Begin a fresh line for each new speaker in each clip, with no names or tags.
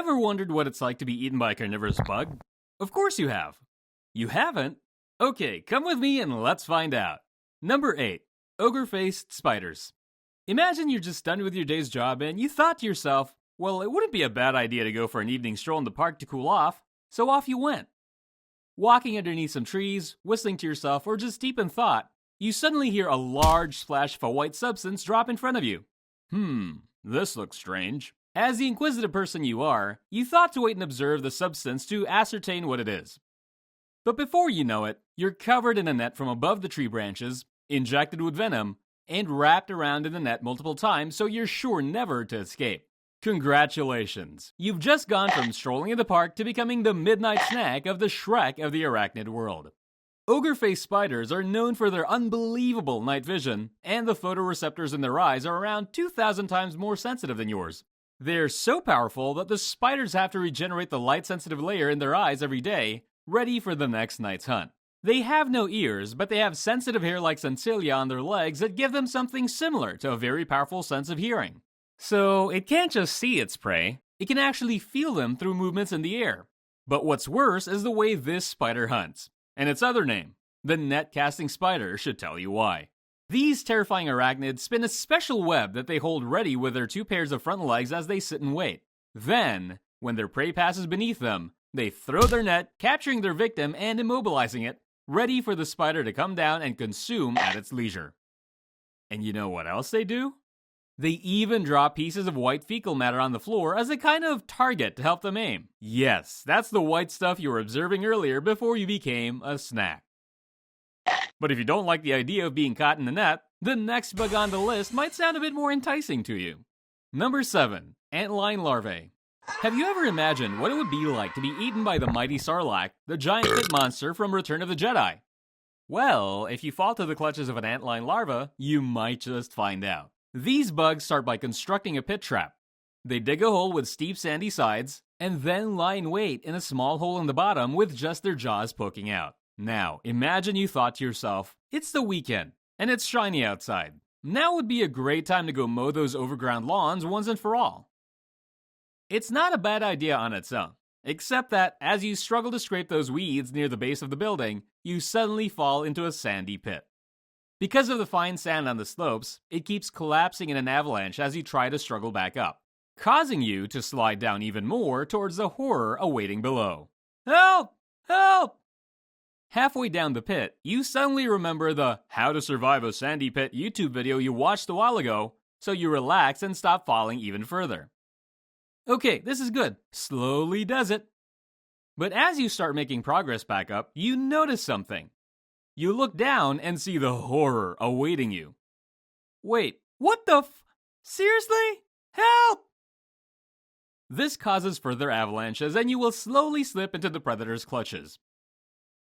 Ever wondered what it's like to be eaten by a carnivorous bug? Of course you have. You haven't? Okay, come with me and let's find out. Number 8. Ogre-faced spiders. Imagine you're just done with your day's job and you thought to yourself, well, it wouldn't be a bad idea to go for an evening stroll in the park to cool off, so off you went. Walking underneath some trees, whistling to yourself, or just deep in thought, you suddenly hear a large splash of a white substance drop in front of you. This looks strange. As the inquisitive person you are, you thought to wait and observe the substance to ascertain what it is. But before you know it, you're covered in a net from above the tree branches, injected with venom, and wrapped around in the net multiple times so you're sure never to escape. Congratulations! You've just gone from strolling in the park to becoming the midnight snack of the Shrek of the arachnid world. Ogre-faced spiders are known for their unbelievable night vision, and the photoreceptors in their eyes are around 2,000 times more sensitive than yours. They're so powerful that the spiders have to regenerate the light-sensitive layer in their eyes every day, ready for the next night's hunt. They have no ears, but they have sensitive hair like sensilla on their legs that give them something similar to a very powerful sense of hearing. So it can't just see its prey, it can actually feel them through movements in the air. But what's worse is the way this spider hunts. And its other name, the net-casting spider, should tell you why. These terrifying arachnids spin a special web that they hold ready with their 2 pairs of front legs as they sit and wait. Then, when their prey passes beneath them, they throw their net, capturing their victim and immobilizing it, ready for the spider to come down and consume at its leisure. And you know what else they do? They even drop pieces of white fecal matter on the floor as a kind of target to help them aim. Yes, that's the white stuff you were observing earlier before you became a snack. But if you don't like the idea of being caught in a net, the next bug on the list might sound a bit more enticing to you. Number 7. Antlion larvae. Have you ever imagined what it would be like to be eaten by the mighty Sarlacc, the giant pit monster from Return of the Jedi? Well, if you fall to the clutches of an antlion larva, you might just find out. These bugs start by constructing a pit trap. They dig a hole with steep sandy sides, and then lie in wait in a small hole in the bottom with just their jaws poking out. Now, imagine you thought to yourself, it's the weekend, and it's shiny outside. Now would be a great time to go mow those overground lawns once and for all. It's not a bad idea on its own, except that as you struggle to scrape those weeds near the base of the building, you suddenly fall into a sandy pit. Because of the fine sand on the slopes, it keeps collapsing in an avalanche as you try to struggle back up, causing you to slide down even more towards the horror awaiting below. Help! Help! Halfway down the pit, you suddenly remember the How to Survive a Sandy Pit YouTube video you watched a while ago, so you relax and stop falling even further. Okay, this is good. Slowly does it. But as you start making progress back up, you notice something. You look down and see the horror awaiting you. Wait, what the Seriously? Help! This causes further avalanches and you will slowly slip into the predator's clutches.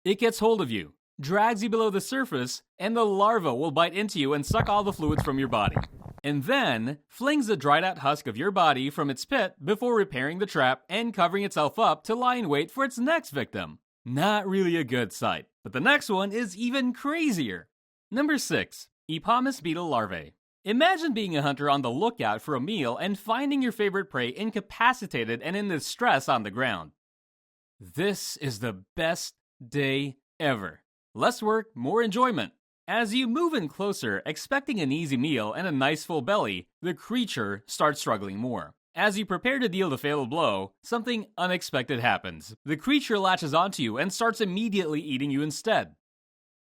It gets hold of you, drags you below the surface, and the larva will bite into you and suck all the fluids from your body. And then flings the dried out husk of your body from its pit before repairing the trap and covering itself up to lie in wait for its next victim. Not really a good sight, but the next one is even crazier. Number 6. Epomus beetle larvae. Imagine being a hunter on the lookout for a meal and finding your favorite prey incapacitated and in distress on the ground. This is the best day ever. Less work, more enjoyment. As you move in closer, expecting an easy meal and a nice full belly, the creature starts struggling more. As you prepare to deal the fatal blow, something unexpected happens. The creature latches onto you and starts immediately eating you instead.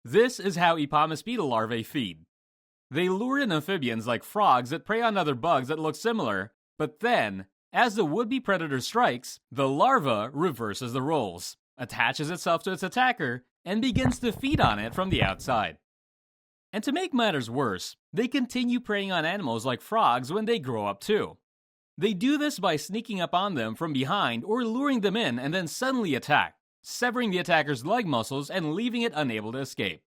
This is how Epomus beetle larvae feed. They lure in amphibians like frogs that prey on other bugs that look similar, but then, as the would-be predator strikes, the larva reverses the roles, attaches itself to its attacker, and begins to feed on it from the outside. And to make matters worse, they continue preying on animals like frogs when they grow up too. They do this by sneaking up on them from behind or luring them in and then suddenly attack, severing the attacker's leg muscles and leaving it unable to escape.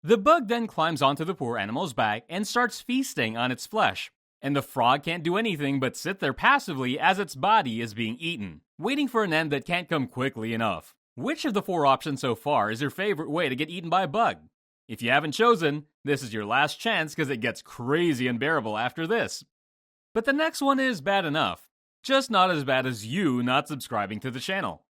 The bug then climbs onto the poor animal's back and starts feasting on its flesh, and the frog can't do anything but sit there passively as its body is being eaten, waiting for an end that can't come quickly enough. Which of the 4 options so far is your favorite way to get eaten by a bug? If you haven't chosen, this is your last chance because it gets crazy unbearable after this. But the next one is bad enough. Just not as bad as you not subscribing to the channel.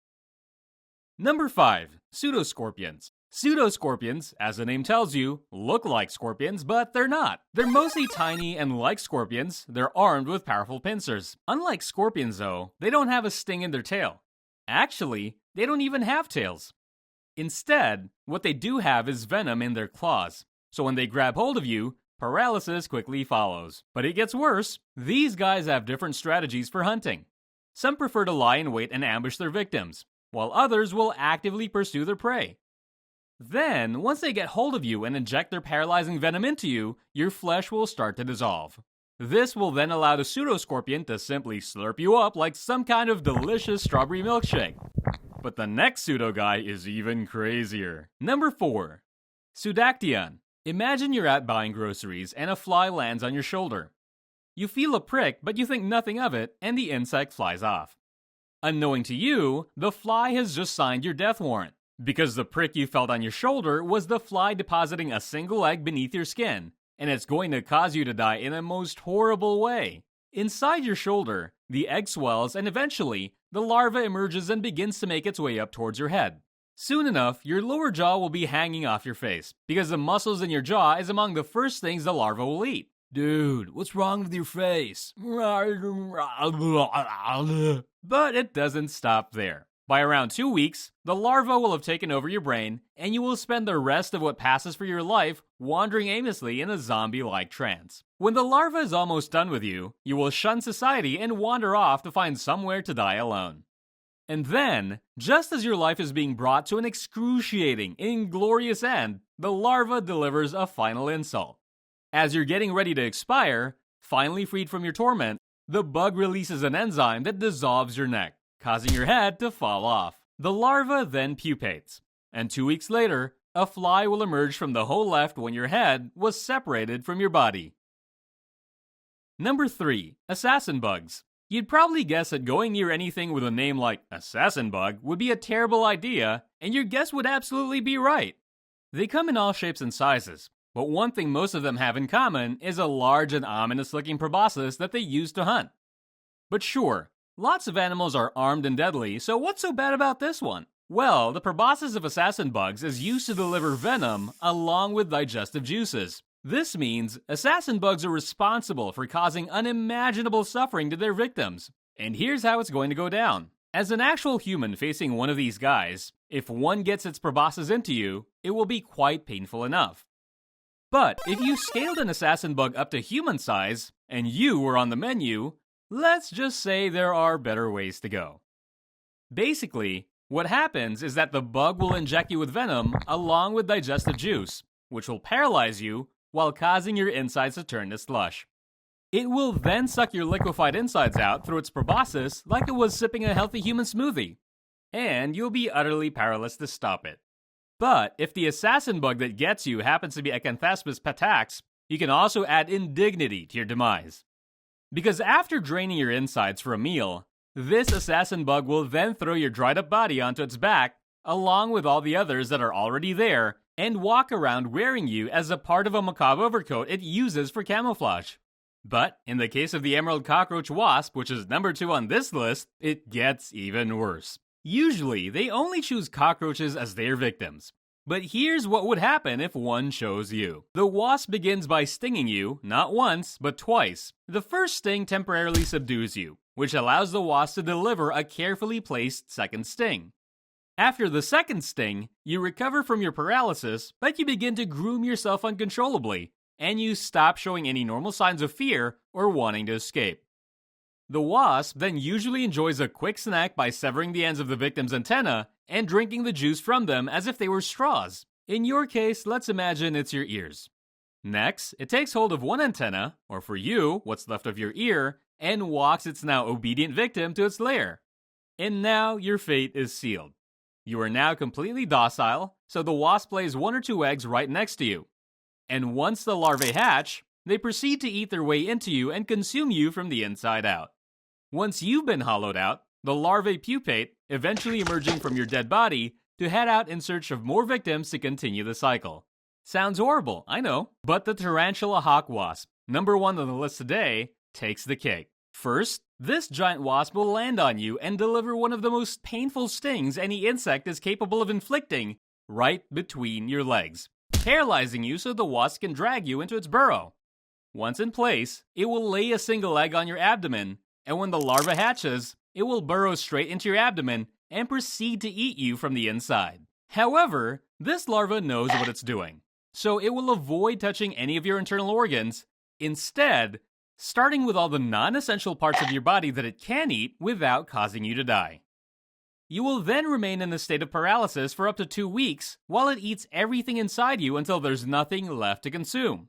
Number 5. Pseudoscorpions. Pseudoscorpions, as the name tells you, look like scorpions, but they're not. They're mostly tiny, and like scorpions, they're armed with powerful pincers. Unlike scorpions though, they don't have a sting in their tail. Actually, they don't even have tails. Instead, what they do have is venom in their claws. So when they grab hold of you, paralysis quickly follows. But it gets worse. These guys have different strategies for hunting. Some prefer to lie in wait and ambush their victims, while others will actively pursue their prey. Then, once they get hold of you and inject their paralyzing venom into you, your flesh will start to dissolve. This will then allow the pseudoscorpion to simply slurp you up like some kind of delicious strawberry milkshake. But the next pseudo guy is even crazier. Number 4. Pseudactyon. Imagine you're out buying groceries and a fly lands on your shoulder. You feel a prick, but you think nothing of it, and the insect flies off. Unknowing to you, the fly has just signed your death warrant, because the prick you felt on your shoulder was the fly depositing a single egg beneath your skin, and it's going to cause you to die in a most horrible way. Inside your shoulder, the egg swells, and eventually, the larva emerges and begins to make its way up towards your head. Soon enough, your lower jaw will be hanging off your face, because the muscles in your jaw is among the first things the larva will eat. Dude, what's wrong with your face? But it doesn't stop there. By around 2 weeks, the larva will have taken over your brain, and you will spend the rest of what passes for your life wandering aimlessly in a zombie-like trance. When the larva is almost done with you, you will shun society and wander off to find somewhere to die alone. And then, just as your life is being brought to an excruciating, inglorious end, the larva delivers a final insult. As you're getting ready to expire, finally freed from your torment, the bug releases an enzyme that dissolves your neck, causing your head to fall off. The larva then pupates, and 2 weeks later, a fly will emerge from the hole left when your head was separated from your body. Number 3. Assassin bugs. You'd probably guess that going near anything with a name like assassin bug would be a terrible idea, and your guess would absolutely be right. They come in all shapes and sizes, but one thing most of them have in common is a large and ominous-looking proboscis that they use to hunt. But sure, lots of animals are armed and deadly, so what's so bad about this one? Well, the proboscis of assassin bugs is used to deliver venom along with digestive juices. This means assassin bugs are responsible for causing unimaginable suffering to their victims. And here's how it's going to go down. As an actual human facing one of these guys, if one gets its proboscis into you, it will be quite painful enough. But if you scaled an assassin bug up to human size, and you were on the menu, let's just say there are better ways to go. Basically, what happens is that the bug will inject you with venom along with digestive juice, which will paralyze you while causing your insides to turn to slush. It will then suck your liquefied insides out through its proboscis like it was sipping a healthy human smoothie, and you'll be utterly powerless to stop it. But if the assassin bug that gets you happens to be Acanthaspis patax, you can also add indignity to your demise. Because after draining your insides for a meal, this assassin bug will then throw your dried up body onto its back, along with all the others that are already there, and walk around wearing you as a part of a macabre overcoat it uses for camouflage. But in the case of the emerald cockroach wasp, which is number 2 on this list, it gets even worse. Usually, they only choose cockroaches as their victims. But here's what would happen if one chose you. The wasp begins by stinging you, not once, but twice. The first sting temporarily subdues you, which allows the wasp to deliver a carefully placed second sting. After the second sting, you recover from your paralysis, but you begin to groom yourself uncontrollably, and you stop showing any normal signs of fear or wanting to escape. The wasp then usually enjoys a quick snack by severing the ends of the victim's antenna and drinking the juice from them as if they were straws. In your case, let's imagine it's your ears. Next, it takes hold of one antenna, or for you, what's left of your ear, and walks its now obedient victim to its lair. And now your fate is sealed. You are now completely docile, so the wasp lays 1 or 2 eggs right next to you. And once the larvae hatch, they proceed to eat their way into you and consume you from the inside out. Once you've been hollowed out, the larvae pupate, eventually emerging from your dead body to head out in search of more victims to continue the cycle. Sounds horrible, I know, but the tarantula hawk wasp, number 1 on the list today, takes the cake. First, This giant wasp will land on you and deliver one of the most painful stings any insect is capable of inflicting right between your legs, paralyzing you so the wasp can drag you into its burrow. Once in place, it will lay a single egg on your abdomen, and when the larva hatches, it will burrow straight into your abdomen and proceed to eat you from the inside. However, this larva knows what it's doing, so it will avoid touching any of your internal organs, instead, starting with all the non-essential parts of your body that it can eat without causing you to die. You will then remain in a state of paralysis for up to 2 weeks while it eats everything inside you until there's nothing left to consume.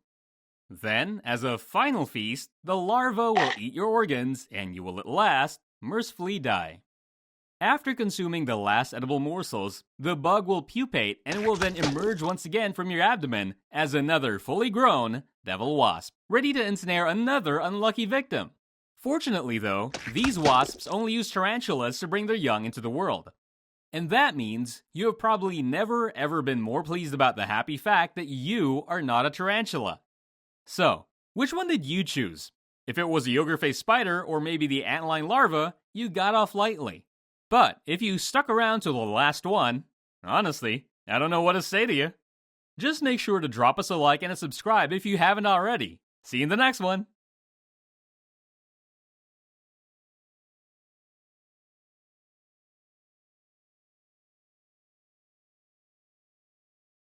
Then, as a final feast, the larva will eat your organs and you will at last mercifully die. After consuming the last edible morsels, the bug will pupate and will then emerge once again from your abdomen as another fully grown devil wasp, ready to ensnare another unlucky victim. Fortunately though, these wasps only use tarantulas to bring their young into the world. And that means you have probably never ever been more pleased about the happy fact that you are not a tarantula. So, which one did you choose? If it was the ogre-faced spider or maybe the antlion larva, you got off lightly. But if you stuck around to the last one, honestly, I don't know what to say to you. Just make sure to drop us a like and a subscribe if you haven't already. See you in the next one!